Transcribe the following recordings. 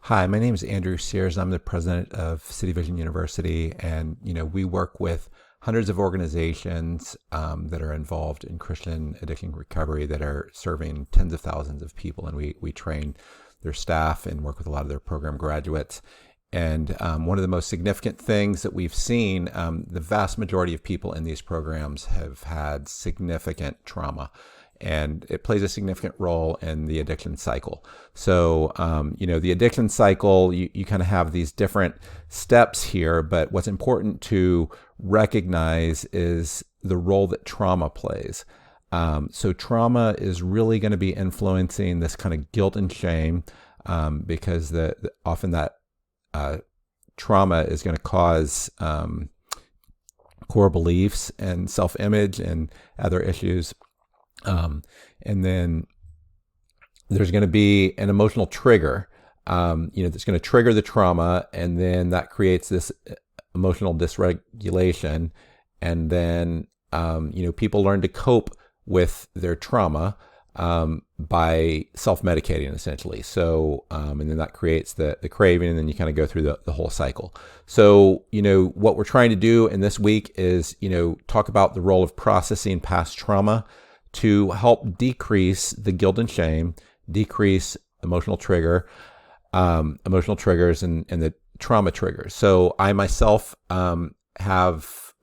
Hi, my name is Andrew Sears. I'm the president of City Vision University, and we work with hundreds of organizations that are involved in Christian addiction recovery that are serving tens of thousands of people, and we train their staff and work with a lot of their program graduates. And one of the most significant things that we've seen, the vast majority of people in these programs have had significant trauma, and it plays a significant role in the addiction cycle. So, the addiction cycle, you kind of have these different steps here, but what's important to recognize is the role that trauma plays. So trauma is really going to be influencing this kind of guilt and shame, because often that trauma is going to cause core beliefs and self-image and other issues. And then there's going to be an emotional trigger, that's going to trigger the trauma, and then that creates this emotional dysregulation. And then, people learn to cope with their trauma by self-medicating, essentially. So, and then that creates the craving, and then you kind of go through the whole cycle. So, what we're trying to do in this week is, talk about the role of processing past trauma to help decrease the guilt and shame, decrease emotional triggers and the trauma triggers. So I myself have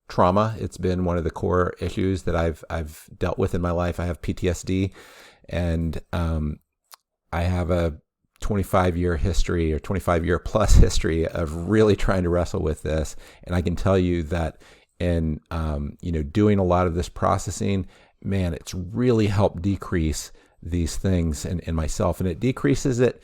trauma. It's been one of the core issues that I've dealt with in my life. I have PTSD, and I have a 25-year history or 25-year plus history of really trying to wrestle with this. And I can tell you that in doing a lot of this processing, man, it's really helped decrease these things in myself. And it decreases it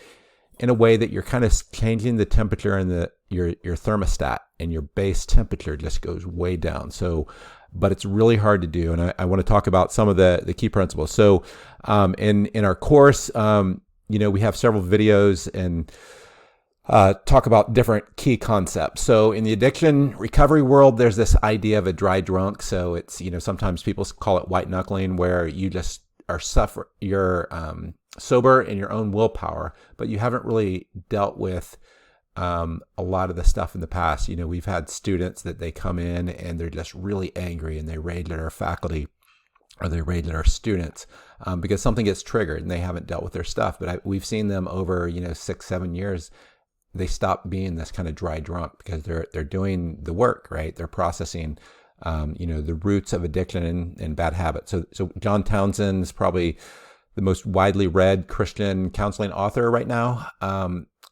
in a way that you're kind of changing the temperature and your thermostat, and your base temperature just goes way down. So, but it's really hard to do. And I want to talk about some of the key principles. So in our course, we have several videos and talk about different key concepts. So in the addiction recovery world, there's this idea of a dry drunk. So it's, sometimes people call it white knuckling, where you just are you're sober in your own willpower, but you haven't really dealt with a lot of the stuff in the past. We've had students that they come in and they're just really angry, and they rage at our faculty or they rage at our students because something gets triggered and they haven't dealt with their stuff. But we've seen them over 6-7 years. They stop being this kind of dry drunk because they're doing the work, right? They're processing, the roots of addiction and bad habits. So John Townsend is probably the most widely read Christian counseling author right now.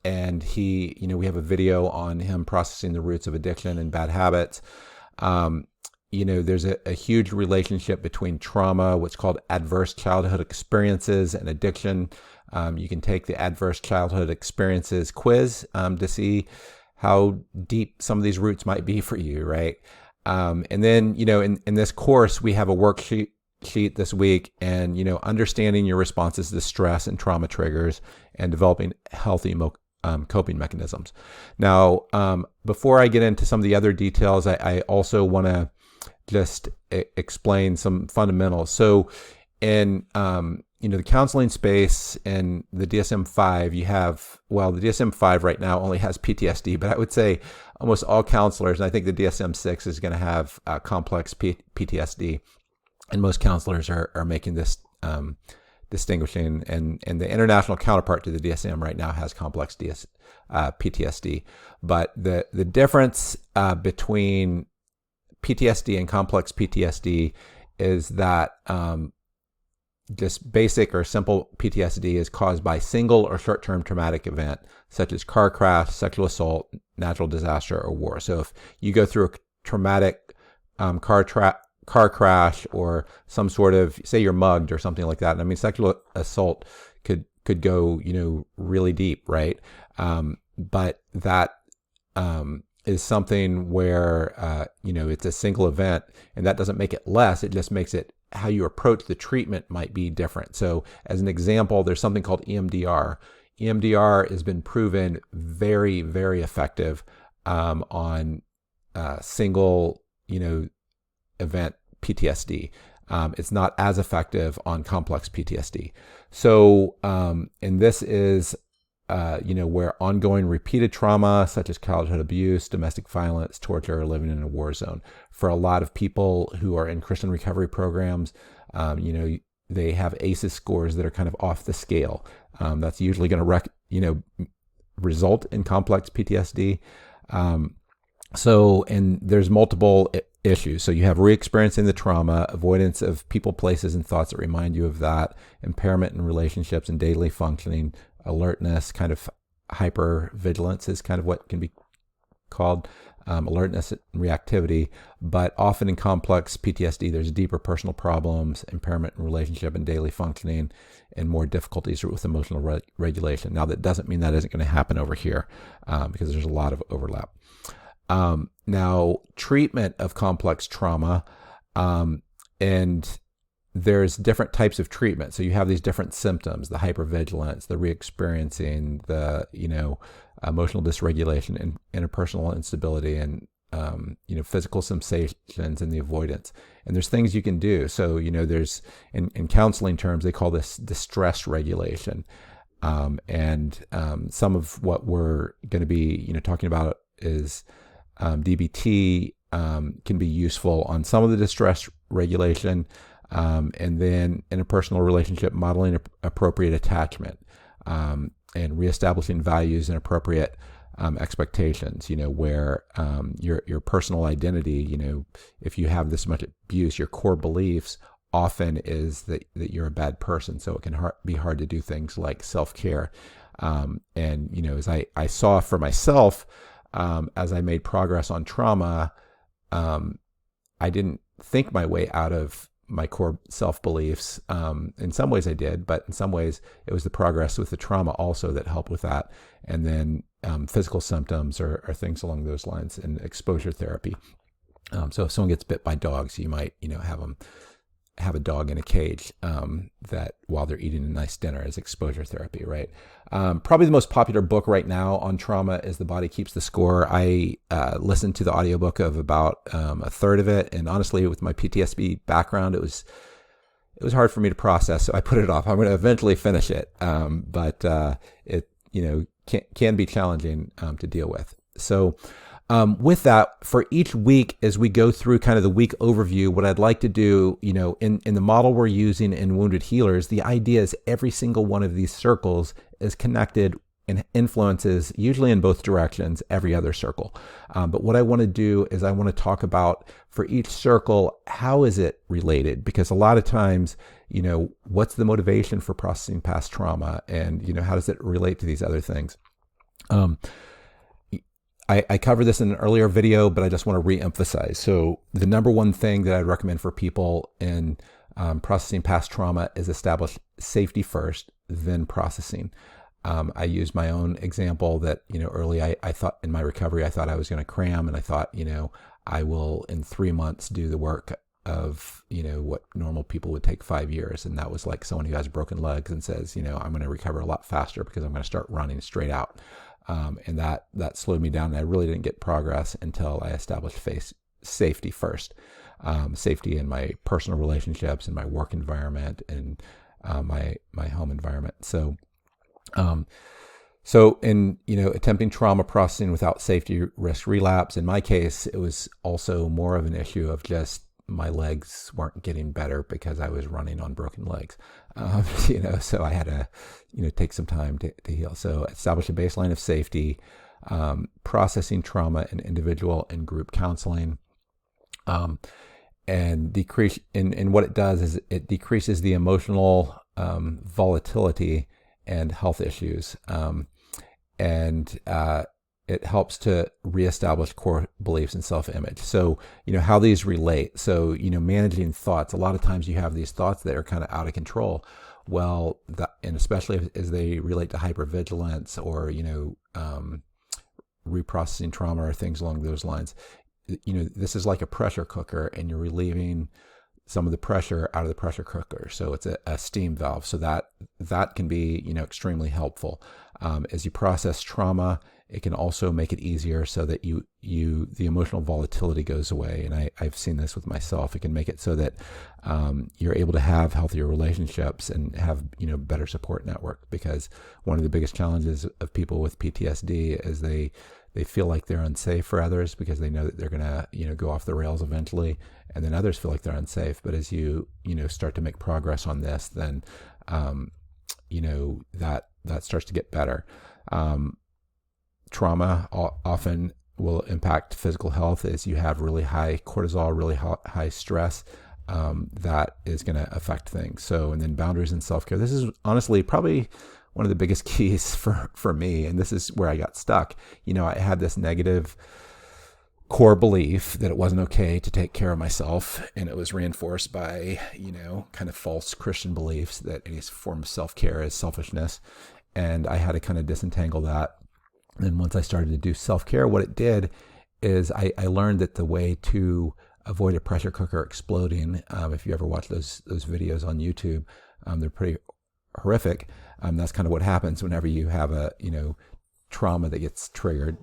And he, we have a video on him processing the roots of addiction and bad habits. There's a huge relationship between trauma, what's called adverse childhood experiences, and addiction. You can take the adverse childhood experiences quiz to see how deep some of these roots might be for you, right? And then, in this course, we have a worksheet this week, and, understanding your responses to stress and trauma triggers and developing healthy coping mechanisms. Now, before I get into some of the other details, I also want to just explain some fundamentals. So in the counseling space and the DSM-5, you have, the DSM-5 right now only has PTSD, but I would say almost all counselors, and I think the DSM-6 is going to have complex PTSD, and most counselors are making this distinguishing, and the international counterpart to the DSM right now has complex PTSD. But the difference between PTSD and complex PTSD is that just basic or simple PTSD is caused by single or short-term traumatic event, such as car crash, sexual assault, natural disaster, or war. So if you go through a traumatic car crash or some sort of, say you're mugged or something like that, and I mean, sexual assault could go, really deep, right? But that is something where, it's a single event, and that doesn't make it less. It just makes it, how you approach the treatment might be different. So as an example, there's something called EMDR. EMDR has been proven very, very effective on single, event PTSD. It's not as effective on complex PTSD. So, and this is where ongoing repeated trauma, such as childhood abuse, domestic violence, torture, or living in a war zone. For a lot of people who are in Christian recovery programs, they have ACEs scores that are kind of off the scale. That's usually going to result in complex PTSD. And there's multiple issues. So you have re-experiencing the trauma, avoidance of people, places, and thoughts that remind you of that, impairment in relationships and daily functioning, alertness, kind of hyper-vigilance is kind of what can be called alertness and reactivity. But often in complex PTSD, there's deeper personal problems, impairment in relationship and daily functioning, and more difficulties with emotional regulation. Now, that doesn't mean that isn't going to happen over here because there's a lot of overlap. Now, treatment of complex trauma, and there's different types of treatment. So you have these different symptoms: the hypervigilance, the re-experiencing, the emotional dysregulation, and interpersonal instability, and physical sensations, and the avoidance. And there's things you can do. So there's in counseling terms they call this distress regulation, and some of what we're going to be talking about is DBT can be useful on some of the distress regulation, and then interpersonal relationship modeling appropriate attachment, and reestablishing values and appropriate expectations. Where your personal identity, if you have this much abuse, your core beliefs often is that you're a bad person. So it can be hard to do things like self-care. As I saw for myself, as I made progress on trauma, I didn't think my way out of my core self-beliefs. In some ways I did, but in some ways it was the progress with the trauma also that helped with that. And then physical symptoms or things along those lines, and exposure therapy. So if someone gets bit by dogs, you might, have them have a dog in a cage that while they're eating a nice dinner is exposure therapy, right? Probably the most popular book right now on trauma is The Body Keeps the Score. I listened to the audiobook of about a third of it, and honestly, with my PTSD background, it was hard for me to process, so I put it off. I'm going to eventually finish it, but it can be challenging to deal with. So with that, for each week, as we go through kind of the week overview, what I'd like to do, in the model we're using in Wounded Healers, the idea is every single one of these circles is connected and influences, usually in both directions, every other circle. But what I want to do is I want to talk about, for each circle, how is it related? Because a lot of times, what's the motivation for processing past trauma? And, how does it relate to these other things? I covered this in an earlier video, but I just want to re-emphasize. So the number one thing that I'd recommend for people in processing past trauma is establish safety first, then processing. I used my own example that, early I thought in my recovery, I thought I was going to cram, and I thought, I will in 3 months do the work of, what normal people would take 5 years. And that was like someone who has broken legs and says, I'm going to recover a lot faster because I'm going to start running straight out. And that slowed me down. And I really didn't get progress until I established safety first. Safety in my personal relationships, in my work environment, and my home environment. So in attempting trauma processing without safety risk relapse, in my case, it was also more of an issue of just my legs weren't getting better because I was running on broken legs. So I had to, take some time to heal. So establish a baseline of safety, processing trauma in individual and group counseling, and decrease. And what it does is it decreases the emotional volatility and health issues, and it helps to reestablish core beliefs and self-image. So, how these relate. So, managing thoughts. A lot of times you have these thoughts that are kind of out of control. Well, and especially as they relate to hypervigilance or, reprocessing trauma or things along those lines. This is like a pressure cooker, and you're relieving some of the pressure out of the pressure cooker. So it's a steam valve. So that can be, extremely helpful. As you process trauma it can also make it easier so that the emotional volatility goes away. And I've seen this with myself. It can make it so that you're able to have healthier relationships and have, better support network, because one of the biggest challenges of people with PTSD is they feel like they're unsafe for others because they know that they're going to, go off the rails eventually. And then others feel like they're unsafe. But as you start to make progress on this, then, that starts to get better. Trauma often will impact physical health as you have really high cortisol, really high stress. That is going to affect things. So, and then boundaries and self-care. This is honestly probably one of the biggest keys for me. And this is where I got stuck. I had this negative core belief that it wasn't okay to take care of myself. And it was reinforced by, kind of false Christian beliefs that any form of self-care is selfishness. And I had to kind of disentangle that. And once I started to do self-care, what it did is I learned that the way to avoid a pressure cooker exploding, if you ever watch those videos on YouTube, they're pretty horrific. That's kind of what happens whenever you have a, trauma that gets triggered.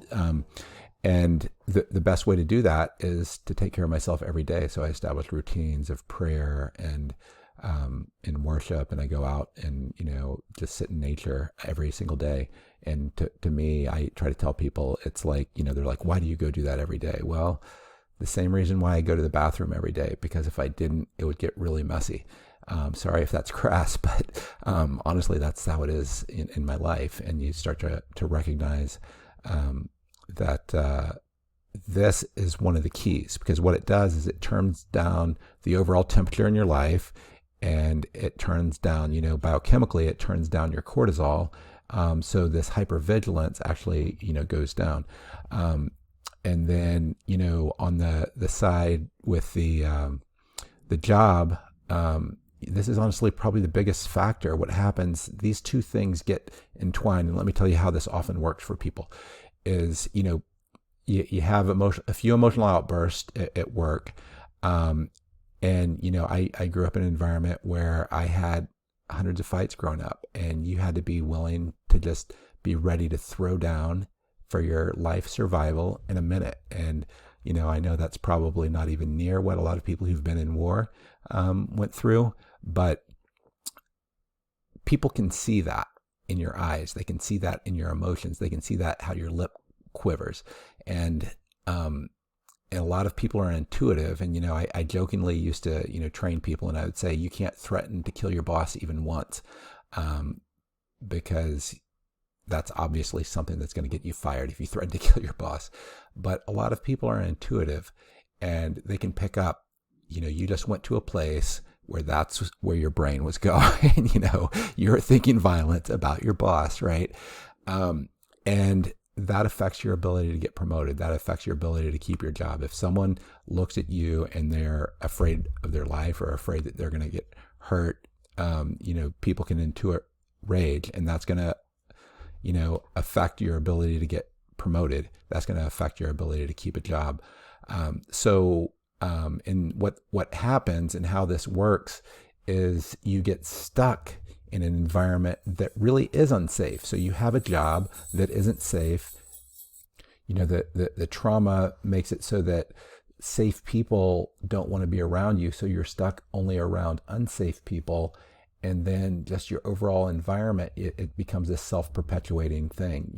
And the best way to do that is to take care of myself every day. So I established routines of prayer and in worship, and I go out and, just sit in nature every single day. And to me, I try to tell people, it's like, they're like, why do you go do that every day? Well, the same reason why I go to the bathroom every day, because if I didn't, it would get really messy. Sorry if that's crass, but honestly, that's how it is in my life. And you start to recognize that this is one of the keys, because what it does is it turns down the overall temperature in your life, and it turns down, biochemically, it turns down your cortisol. So this hypervigilance actually, goes down. And then, on the side with the job, this is honestly probably the biggest factor. What happens, these two things get entwined. And let me tell you how this often works for people is, you have a few emotional outbursts at work. And, I grew up in an environment where I had hundreds of fights growing up, and you had to be willing to just be ready to throw down for your life survival in a minute. And, I know that's probably not even near what a lot of people who've been in war went through, but people can see that in your eyes. They can see that in your emotions. They can see that how your lip quivers. And a lot of people are intuitive. And, I jokingly used to, train people, and I would say, you can't threaten to kill your boss even once, because that's obviously something that's going to get you fired if you threaten to kill your boss. But a lot of people are intuitive, and they can pick up, you just went to a place where that's where your brain was going. You're thinking violence about your boss, right? And that affects your ability to get promoted. That affects your ability to keep your job. If someone looks at you and they're afraid of their life or afraid that they're going to get hurt, people can intuit rage, and that's going to, affect your ability to get promoted. That's going to affect your ability to keep a job. And what happens and how this works is you get stuck in an environment that really is unsafe. So you have a job that isn't safe. The trauma makes it so that safe people don't want to be around you. So you're stuck only around unsafe people. And then just your overall environment, it becomes this self-perpetuating thing,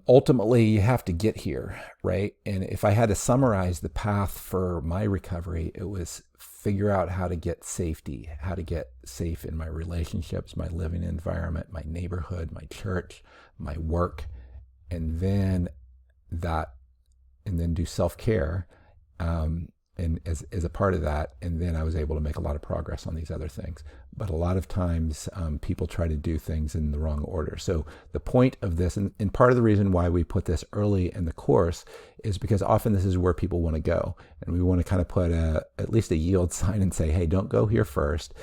ultimately you have to get here, right? And if I had to summarize the path for my recovery, it was figure out how to get safety, how to get safe in my relationships, my living environment, my neighborhood, my church, my work, and then do self-care, and as a part of that. And then I was able to make a lot of progress on these other things. But a lot of times people try to do things in the wrong order. So the point of this, and part of the reason why we put this early in the course, is because often this is where people want to go. And we want to kind of put at least a yield sign and say, hey, don't go here first.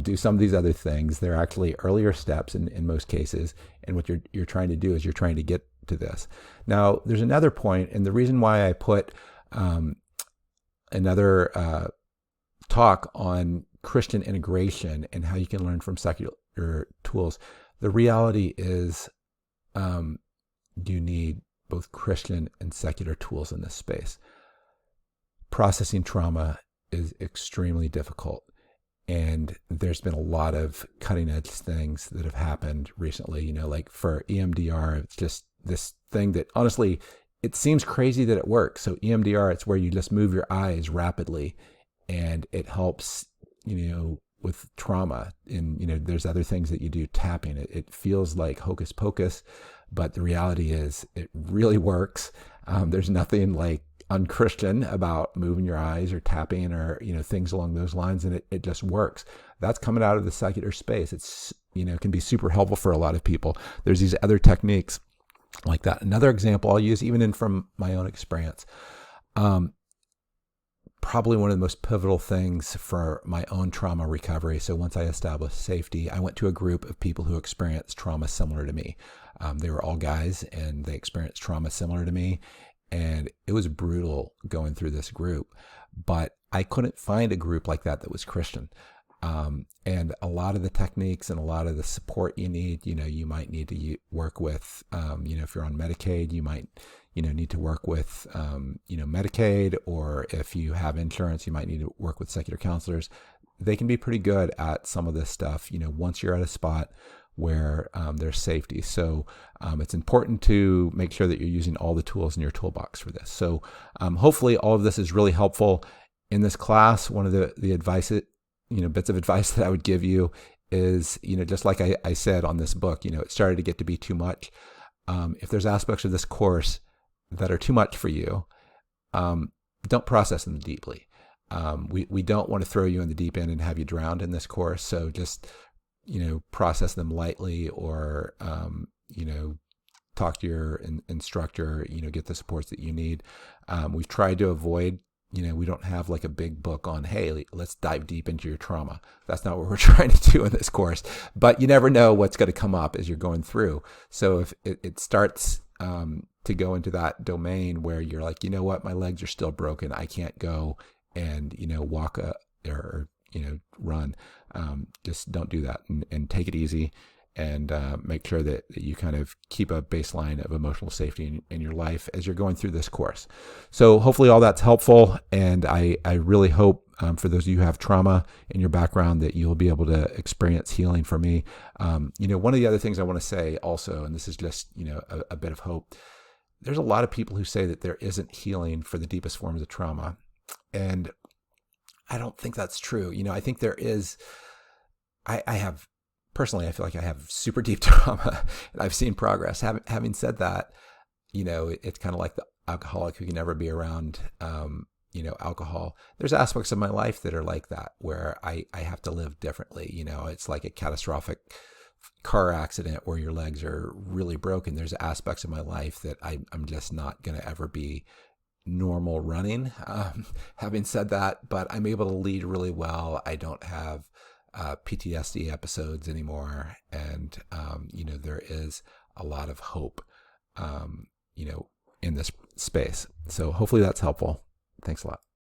Do some of these other things. They're actually earlier steps in most cases. And what you're trying to do is you're trying to get to this. Now, there's another point, and the reason why I put another talk on Christian integration and how you can learn from secular secular tools. The reality is you need both Christian and secular tools in this space. Processing trauma is extremely difficult. And there's been a lot of cutting edge things that have happened recently, like for EMDR, it's just this thing that honestly, it seems crazy that it works. So EMDR, it's where you just move your eyes rapidly and it helps, with trauma. And, there's other things that you do, tapping. It feels like hocus pocus, but the reality is it really works. There's nothing like unchristian about moving your eyes or tapping or things along those lines, and it just works. That's coming out of the secular space. It's can be super helpful for a lot of people. There's these other techniques like that. Another example I'll use, even from my own experience, probably one of the most pivotal things for my own trauma recovery. So once I established safety, I went to a group of people who experienced trauma similar to me. They were all guys and they experienced trauma similar to me. And it was brutal going through this group, but I couldn't find a group like that was Christian. And a lot of the techniques and a lot of the support you need, you might need to work with, if you're on Medicaid, you might, need to work with, Medicaid, or if you have insurance, you might need to work with secular counselors. They can be pretty good at some of this stuff, once you're at a spot where there's safety. So it's important to make sure that you're using all the tools in your toolbox for this. So hopefully all of this is really helpful. In this class, one of the advice, bits of advice that I would give you is, just like I said on this book, it started to get to be too much. If there's aspects of this course that are too much for you, don't process them deeply. We don't want to throw you in the deep end and have you drowned in this course. So just process them lightly, or, talk to your instructor, get the supports that you need. We've tried to avoid, we don't have like a big book on, hey, let's dive deep into your trauma. That's not what we're trying to do in this course, but you never know what's going to come up as you're going through. So if it starts to go into that domain where you're like, what, my legs are still broken, I can't go and, walk or run. Just don't do that, and take it easy, and make sure that you kind of keep a baseline of emotional safety in your life as you're going through this course. So hopefully all that's helpful. And I really hope for those of you who have trauma in your background that you'll be able to experience healing from me. One of the other things I want to say also, and this is just, a bit of hope. There's a lot of people who say that there isn't healing for the deepest forms of trauma. And I don't think that's true. I think there is. I have, personally, I feel like I have super deep trauma and I've seen progress. Having said that, it's kind of like the alcoholic who can never be around, alcohol. There's aspects of my life that are like that, where I have to live differently. It's like a catastrophic car accident where your legs are really broken. There's aspects of my life that I'm just not going to ever be normal running. Having said that, but I'm able to lead really well. I don't have PTSD episodes anymore. And, there is a lot of hope, in this space. So hopefully that's helpful. Thanks a lot.